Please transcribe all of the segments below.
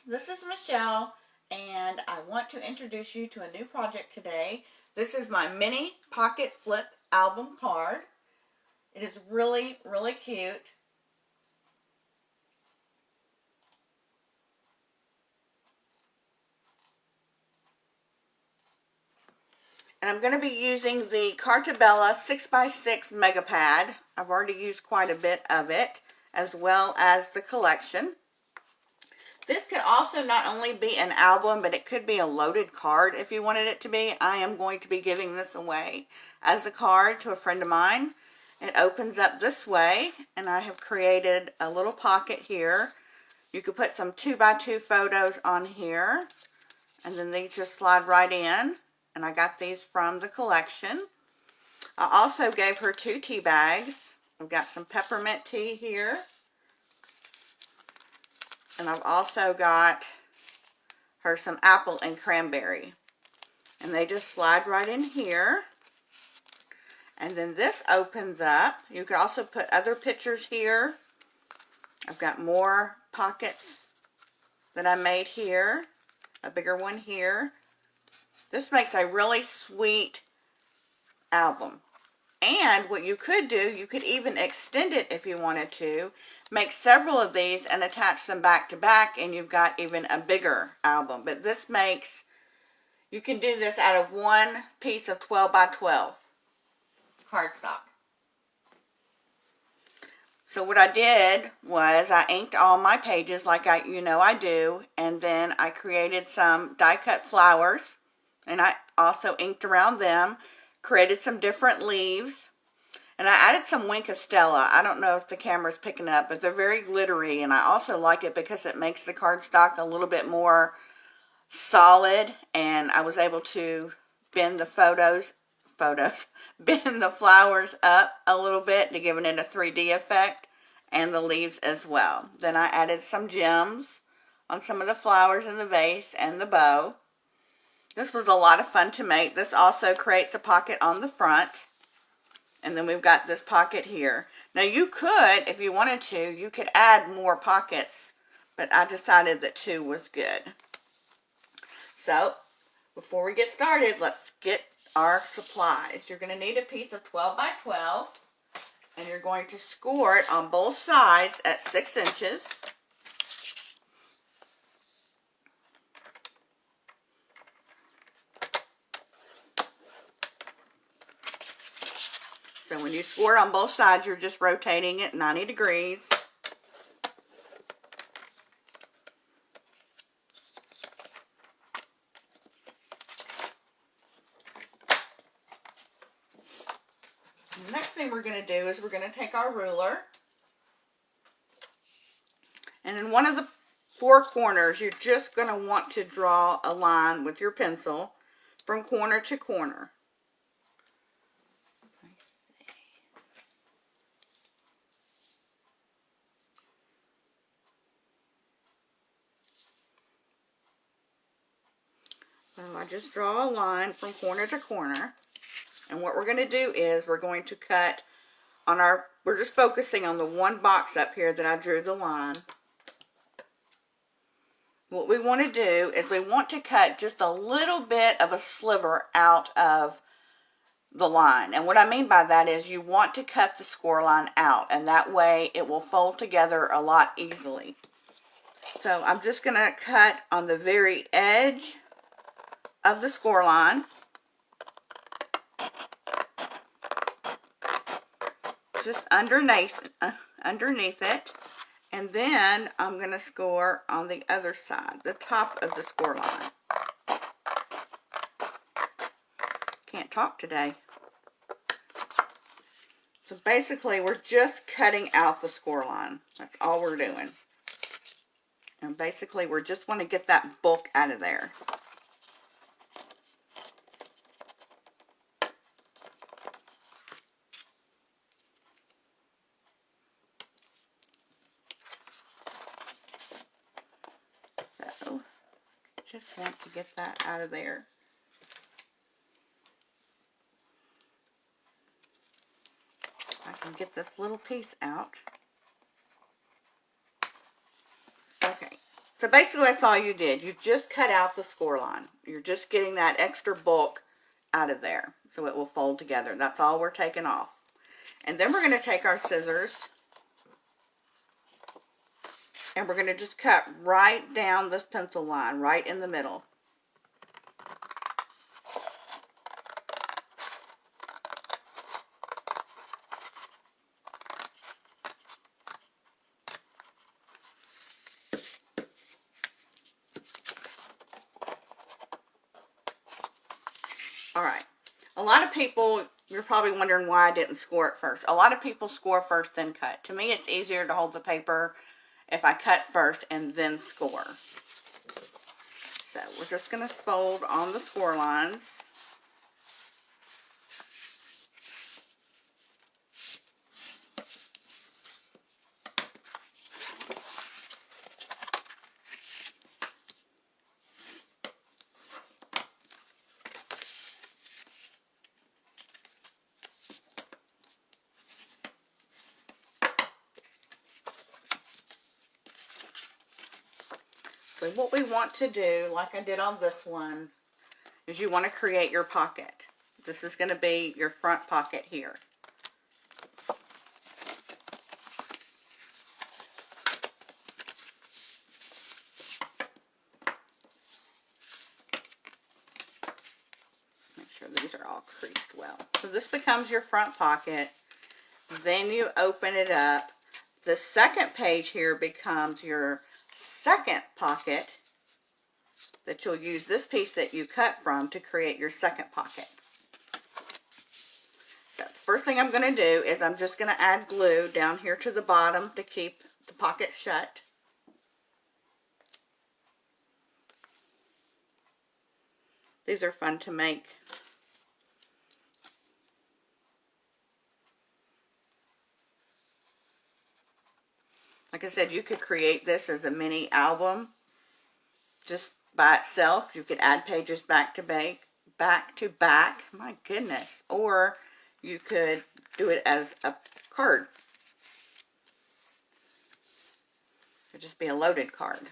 this is Michelle, and I want to introduce you to a new project today. This is my mini pocket flip album card. It is really, really cute. And I'm going to be using the Carta 6x6 Mega Pad. I've already used quite a bit of it, as well as the collection. This could also not only be an album, but it could be a loaded card if you wanted it to be. I am going to be giving this away as a card to a friend of mine. It opens up this way, and I have created a little pocket here. You could put some 2x2 photos on here, and then they just slide right in. And I got these from the collection. I also gave her 2 tea bags. I've got some peppermint tea here. And I've also got her some apple and cranberry. And they just slide right in here. And then this opens up. You can also put other pictures here. I've got more pockets that I made here. A bigger one here. This makes a really sweet album. And what you could do, you could even extend it if you wanted to. Make several of these and attach them back to back, and you've got even a bigger album. But this makes, you can do this out of one piece of 12x12 cardstock. So what I did was I inked all my pages like I do, and then I created some die cut flowers, and I also inked around them, created some different leaves. And I added some Wink Estella. I don't know if the camera's picking up, but they're very glittery. And I also like it because it makes the cardstock a little bit more solid. And I was able to bend the bend the flowers up a little bit to give it a 3D effect. And the leaves as well. Then I added some gems on some of the flowers in the vase and the bow. This was a lot of fun to make. This also creates a pocket on the front. And then we've got this pocket here. Now you could, if you wanted to, you could add more pockets, but I decided that 2 was good. So, before we get started, let's get our supplies. You're going to need a piece of 12x12, and you're going to score it on both sides at 6 inches. So when you score on both sides, you're just rotating it 90 degrees. The next thing we're going to do is we're going to take our ruler. And in one of the 4 corners, you're just going to want to draw a line with your pencil from corner to corner. So I just draw a line from corner to corner. And what we're going to do is we're going to cut on we're just focusing on the one box up here that I drew the line. What we want to do is we want to cut just a little bit of a sliver out of the line. And what I mean by that is you want to cut the score line out, and that way it will fold together a lot easily. So I'm just going to cut on the very edge of the score line. Just underneath it. And then I'm going to score on the other side, the top of the score line. Can't talk today. So basically we're just cutting out the score line. That's all we're doing. And basically we just want to get that bulk out of there. So just want to get that out of there. I can get this little piece out. Okay, So basically that's all you did. You just cut out the score line. You're just getting that extra bulk out of there so it will fold together. That's all we're taking off. And then we're going to take our scissors and we're going to just cut right down this pencil line, right in the middle. All right. A lot of people, you're probably wondering why I didn't score it first. A lot of people score first, then cut. To me, it's easier to hold the paper if I cut first and then score. So we're just going to fold on the score lines. So what we want to do, like I did on this one, is you want to create your pocket. This is going to be your front pocket here. Make sure these are all creased well. So this becomes your front pocket. Then you open it up. The second page here becomes your second pocket that you'll use this piece that you cut from to create your second pocket. So the first thing I'm going to do is I'm just going to add glue down here to the bottom to keep the pocket shut. These are fun to make. Like I said, you could create this as a mini album just by itself. You could add pages back to back. My goodness. Or you could do it as a card. It could just be a loaded card.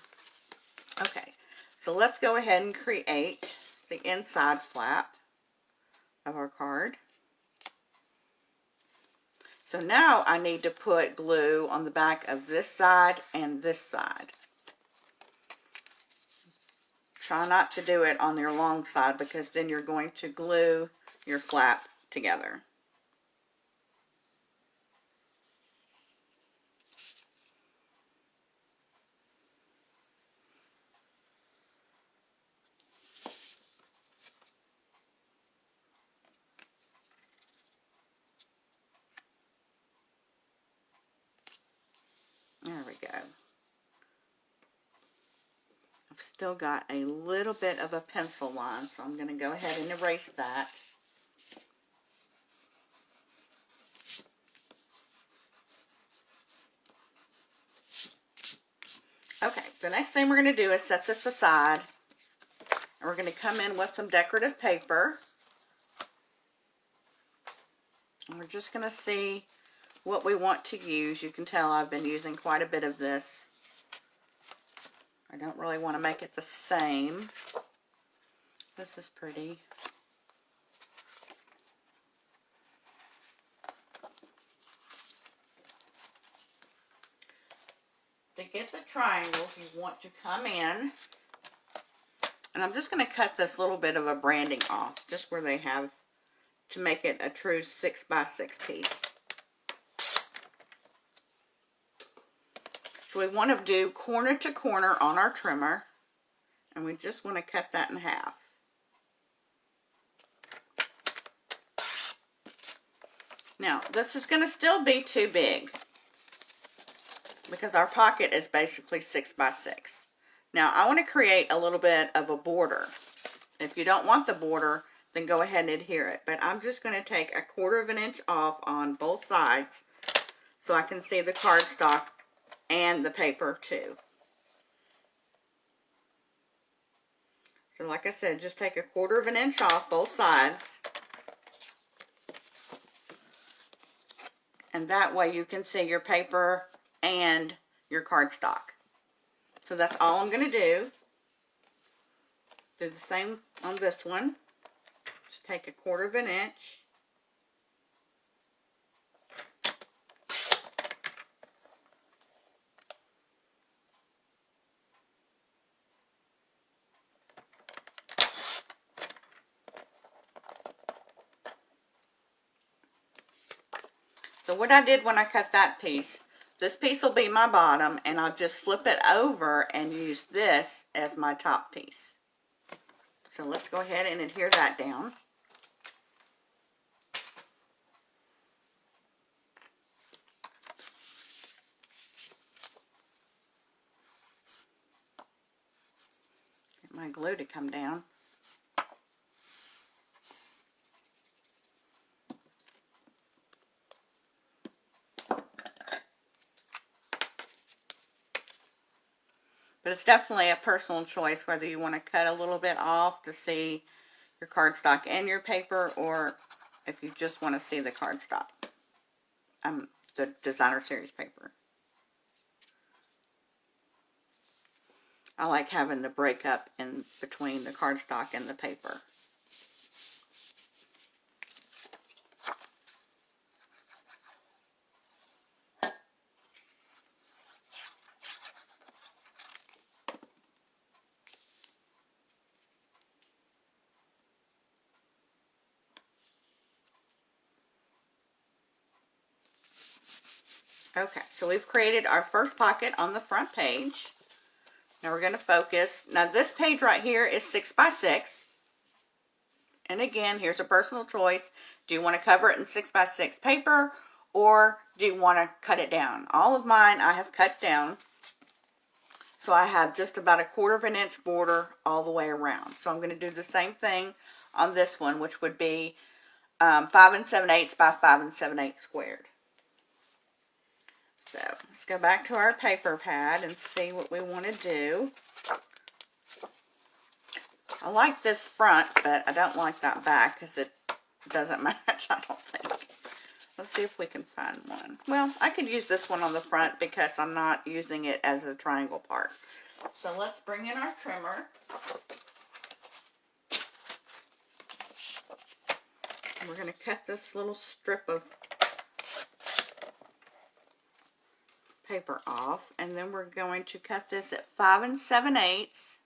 Okay, so let's go ahead and create the inside flap of our card. So now I need to put glue on the back of this side and this side. Try not to do it on your long side because then you're going to glue your flap together. There we go. I've still got a little bit of a pencil line, so I'm going to go ahead and erase that. Okay, the next thing we're going to do is set this aside, and we're going to come in with some decorative paper. And we're just going to see what we want to use. You can tell I've been using quite a bit of this. I don't really want to make it the same. This is pretty. To get the triangles, you want to come in, and I'm just going to cut this little bit of a branding off, just where they have, to make it a true 6x6 piece. So we want to do corner to corner on our trimmer, and we just want to cut that in half. Now, this is going to still be too big because our pocket is basically 6x6. Now, I want to create a little bit of a border. If you don't want the border, then go ahead and adhere it. But I'm just going to take 1/4 of an inch off on both sides so I can see the cardstock and the paper too. So like I said, just take 1/4 of an inch off both sides. And that way you can see your paper and your cardstock. So that's all I'm going to do. Do the same on this one. Just take 1/4 of an inch. So what I did when I cut that piece, this piece will be my bottom, and I'll just flip it over and use this as my top piece. So let's go ahead and adhere that down. Get my glue to come down. But it's definitely a personal choice whether you want to cut a little bit off to see your cardstock and your paper, or if you just want to see the cardstock. The designer series paper. I like having the breakup in between the cardstock and the paper. Okay, so we've created our first pocket on the front page. Now we're going to focus. Now this page right here is 6 by 6. And again, here's a personal choice. Do you want to cover it in 6 by 6 paper, or do you want to cut it down? All of mine I have cut down. So I have just about 1/4 of an inch border all the way around. So I'm going to do the same thing on this one, which would be 5 7/8 by 5 7/8 squared. So let's go back to our paper pad and see what we want to do. I like this front, but I don't like that back because it doesn't match, I don't think. Let's see if we can find one. Well, I could use this one on the front because I'm not using it as a triangle part. So let's bring in our trimmer. And we're going to cut this little strip of paper off, and then we're going to cut this at 5 7/8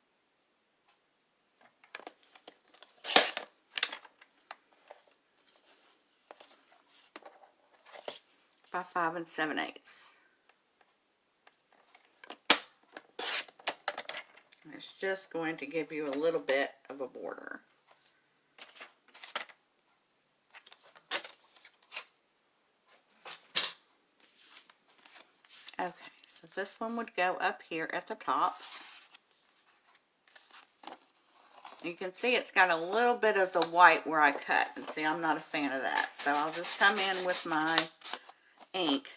by 5 7/8. And it's just going to give you a little bit of a border. Okay, so this one would go up here at the top. You can see it's got a little bit of the white where I cut, and see, I'm not a fan of that. So I'll just come in with my ink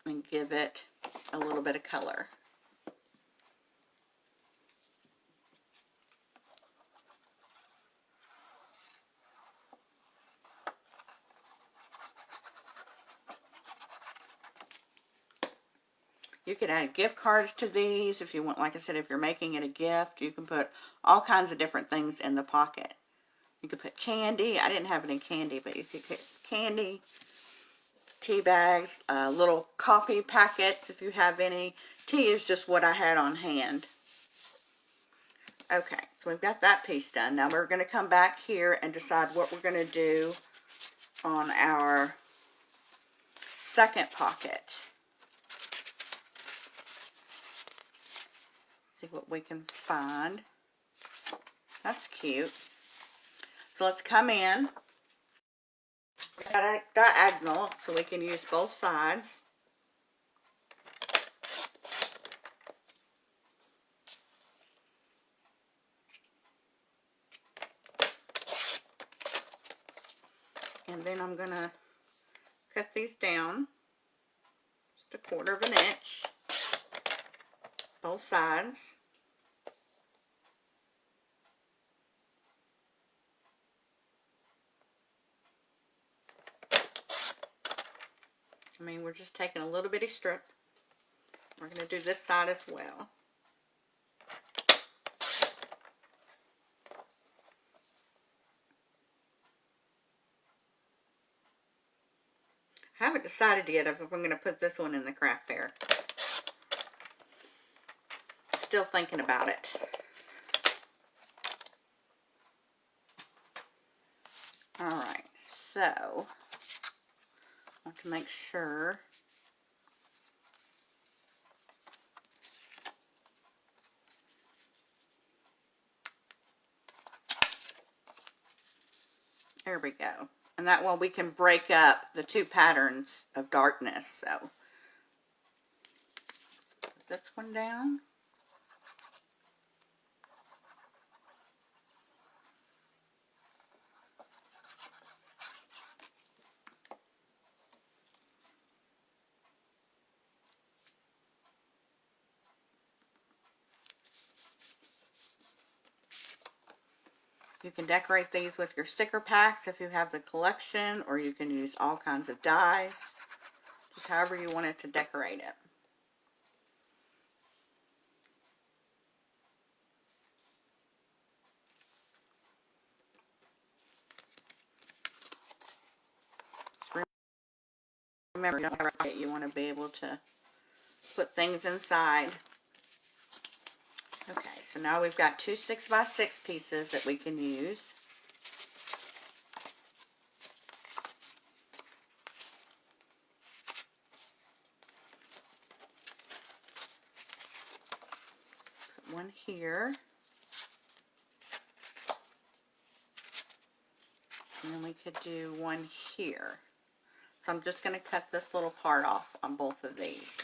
and give it a little bit of color. You could add gift cards to these if you want. Like I said, if you're making it a gift, you can put all kinds of different things in the pocket. You could put candy. I didn't have any candy, but you could put candy, tea bags, little coffee packets if you have any. Tea is just what I had on hand. Okay, so we've got that piece done. Now we're going to come back here and decide what we're going to do on our second pocket. See what we can find. That's cute. So let's come in. Got a diagonal so we can use both sides. And then I'm going to cut these down just 1/4 of an inch, both sides. I mean, we're just taking a little bitty strip. We're going to do this side as well. I haven't decided yet if I'm going to put this one in the craft fair. Still thinking about it. Alright, so I want to make sure there we go. And that one we can break up the two patterns of darkness. So let's put this one down. You can decorate these with your sticker packs if you have the collection, or you can use all kinds of dies, just however you want it to decorate it. Remember, you want to be able to put things inside. Okay, so now we've got two 6x6 pieces that we can use. Put one here. And then we could do one here. So I'm just going to cut this little part off on both of these.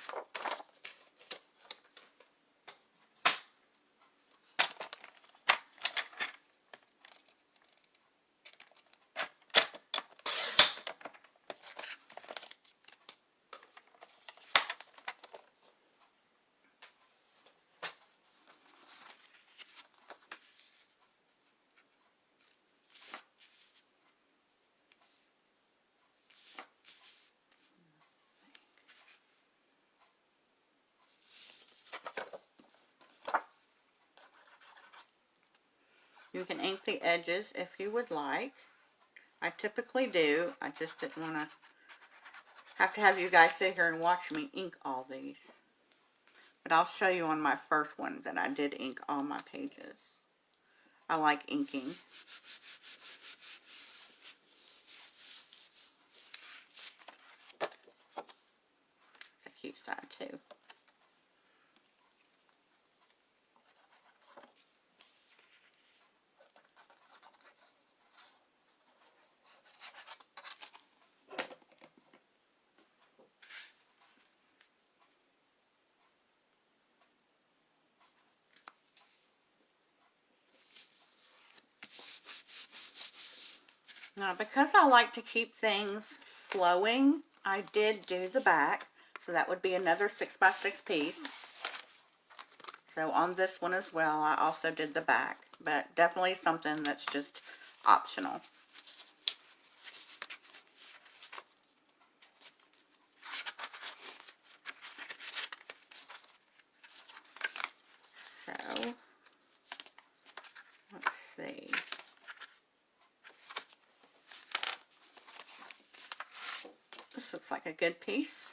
You can ink the edges if you would like. I typically do. I just didn't want to have you guys sit here and watch me ink all these. But I'll show you on my first one that I did ink all my pages. I like inking. It's a cute side too. Now, because I like to keep things flowing, I did do the back. So that would be another 6x6 piece. So on this one as well, I also did the back. But definitely something that's just optional. So, let's see. This looks like a good piece.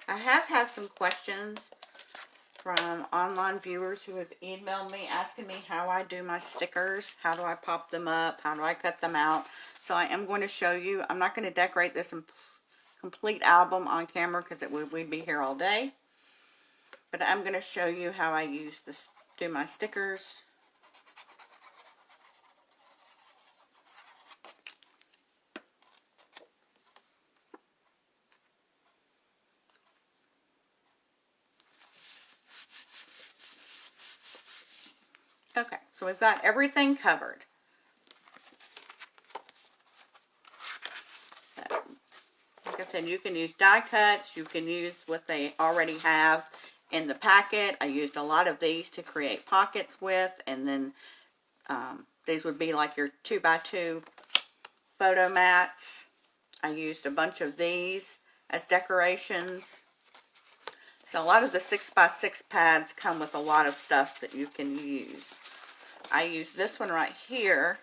I have had some questions from online viewers who have emailed me asking me how I do my stickers. How do I pop them up? How do I cut them out? So I am going to show you. I'm not going to decorate this complete album on camera because we'd be here all day. But I'm going to show you how I use this, do my stickers. Okay, so we've got everything covered. So, like I said, you can use die cuts. You can use what they already have in the packet. I used a lot of these to create pockets with, and then These would be like your 2x2 photo mats. I used a bunch of these as decorations. So a lot of the 6x6 pads come with a lot of stuff that you can use. I used this one right here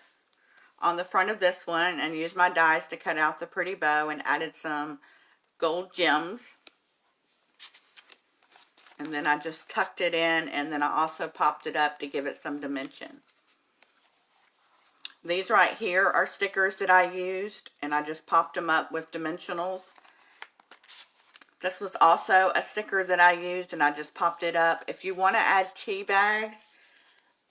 on the front of this one and used my dies to cut out the pretty bow and added some gold gems. And then I just tucked it in, and then I also popped it up to give it some dimension. These right here are stickers that I used, and I just popped them up with dimensionals. This was also a sticker that I used, and I just popped it up. If you want to add tea bags,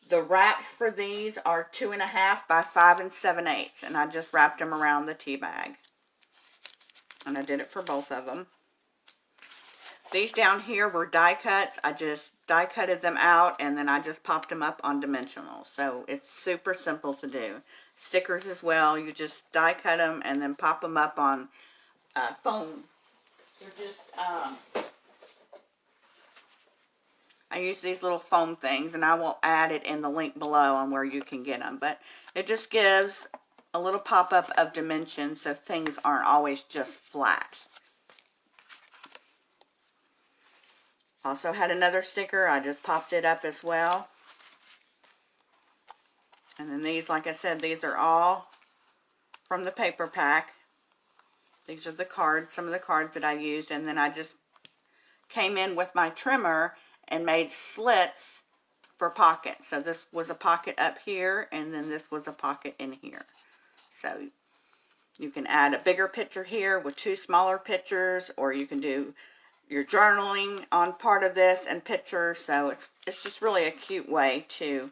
the wraps for these are 2.5 by 5 7/8, and I just wrapped them around the tea bag. And I did it for both of them. These down here were die cuts. I just die cutted them out, and then I just popped them up on dimensionals. So it's super simple to do. Stickers as well. You just die cut them and then pop them up on foam. They're just, I use these little foam things, and I will add it in the link below on where you can get them. But it just gives a little pop-up of dimension so things aren't always just flat. Also had another sticker. I just popped it up as well. And then these, like I said, these are all from the paper pack. These are the cards, some of the cards that I used. And then I just came in with my trimmer and made slits for pockets. So this was a pocket up here, and then this was a pocket in here. So you can add a bigger picture here with 2 smaller pictures, or you can do your journaling on part of this and pictures. So it's just really a cute way to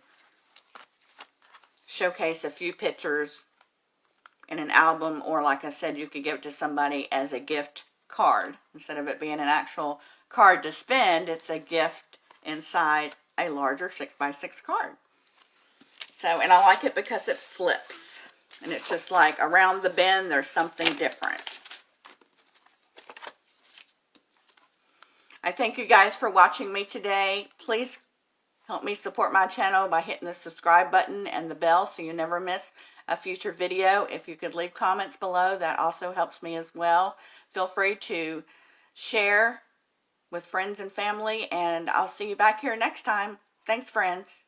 showcase a few pictures in an album, or like I said, you could give it to somebody as a gift card. Instead of it being an actual card to spend, it's a gift inside a larger 6x6 card. So, and I like it because it flips, and it's just like around the bend there's something different. I thank you guys for watching me today. Please help me support my channel by hitting the subscribe button and the bell so you never miss a future video. If you could leave comments below, that also helps me as well. Feel free to share with friends and family, and I'll see you back here next time. Thanks, friends.